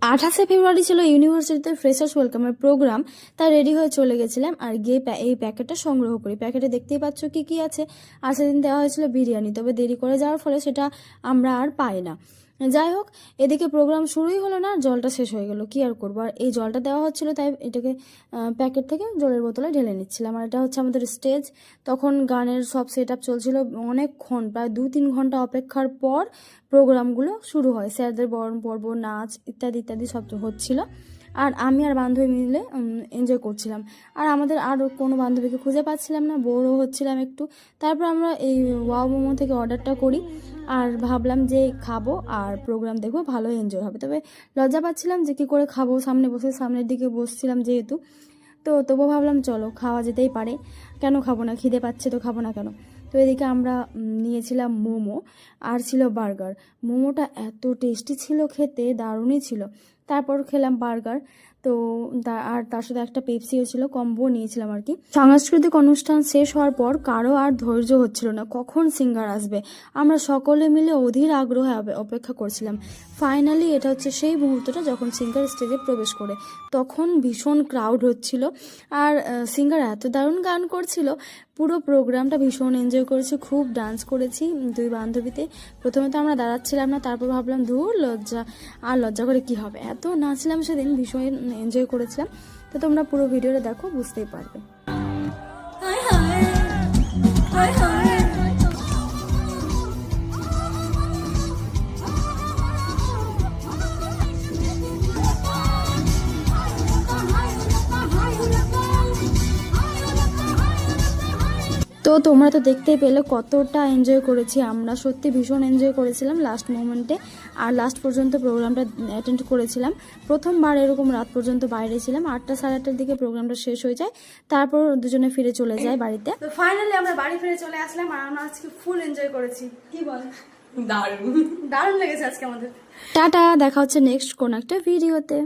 28শে ফেব্রুয়ারি ছিল ইউনিভার্সিটিতে freshers ওয়েলকামের programme. তাই রেডি হয়ে চলে গেছিলাম আর গিয়ে এই প্যাকেটটা সংগ্রহ করি। প্যাকেটে দেখতেই পাচ্ছ কি কি আছে। আর সেদিন দেওয়া হয়েছিল বিরিয়ানি, তবে দেরি করে যাওয়ার ফলে সেটা আমরা আর পাই না। যাই হোক, এদিকে প্রোগ্রাম শুরুই হলো না, জলটা শেষ হয়ে গেল, কি আর করবো। আর এই জলটা দেওয়া হচ্ছিল, তাই এটাকে প্যাকেট থেকে জলের বোতলে ঢেলে নিচ্ছিলাম। আর এটা হচ্ছে আমাদের স্টেজ। তখন গানের সব সেট আপ চলছিল অনেকক্ষণ, প্রায় 2-3 ঘন্টা অপেক্ষার পর প্রোগ্রামগুলো শুরু হয়। স্যারদের বরণ পর্ব, নাচ ইত্যাদি ইত্যাদি সব হচ্ছিল। আর আমি আর বান্ধবী মিলে এনজয় করছিলাম। আর আমাদের আর কোনো বান্ধবীকে খুঁজে পাচ্ছিলাম না, বোরও হচ্ছিলাম একটু। তারপর আমরা এই ওয়াও মোমো থেকে অর্ডারটা করি আর ভাবলাম যে খাবো আর প্রোগ্রাম দেখবো, ভালো এনজয় হবে। তবে লজ্জা পাচ্ছিলাম যে কী করে খাবো, সামনের দিকে বসছিলাম যেহেতু। তো তবুও ভাবলাম চলো খাওয়া যেতেই পারে, কেন খাবো না, খিদে পাচ্ছে তো খাবো না কেন। তো এদিকে আমরা নিয়েছিলাম মোমো আর ছিল বার্গার। মোমোটা এত টেস্টি ছিল, খেতে দারুণই ছিল। তারপর খেলাম বার্গার, তো আর তার সাথে একটা পেপসিও ছিল, কম্বো নিয়েছিলাম আর কি। সাংস্কৃতিক অনুষ্ঠান শেষ হওয়ার পর কারো আর ধৈর্য হচ্ছিল না কখন সিঙ্গার আসবে। আমরা সকলে মিলে অধীর আগ্রহে অপেক্ষা করছিলাম। ফাইনালি এটা হচ্ছে সেই মুহূর্তটা যখন সিঙ্গার স্টেজে প্রবেশ করে। তখন ভীষণ ক্রাউড হচ্ছিল আর সিঙ্গার এত দারুণ গান করছিল। পুরো প্রোগ্রামটা ভীষণ এনজয় করেছি, খুব ডান্স করেছি দুই বান্ধবীতে। প্রথমে তো আমরা দাঁড়াচ্ছিলাম না, তারপর ভাবলাম ধুর লজ্জা করে কি হবে, এত নাচলাম সেদিন, ভীষণ এনজয় করেছিলাম। তো তোমরা পুরো ভিডিওটা দেখো, বুঝতেই পারবে। তো তোমরা তো দেখতেই পেলে কতটা এনজয় করেছি আমরা, সত্যি ভীষণ এনজয় করেছিলাম লাস্ট মোমেন্টে। আর লাস্ট পর্যন্ত প্রোগ্রামটা অ্যাটেন্ড করেছিলাম। প্রথমবার এরকম রাত পর্যন্ত বাইরে ছিলাম। 8টা সাড়ে 8টার দিকে প্রোগ্রামটা শেষ হয়ে যায়, তারপর দুজনে ফিরে চলে যায় বাড়িতে। তো ফাইনালি আমরা বাড়ি ফিরে চলে আসলাম আর আমরা আজকে ফুল এনজয় করেছি। কি বল, দারুণ লেগেছে আজকে আমাদের। টাটা, দেখা হচ্ছে নেক্সট কোন একটা ভিডিওতে।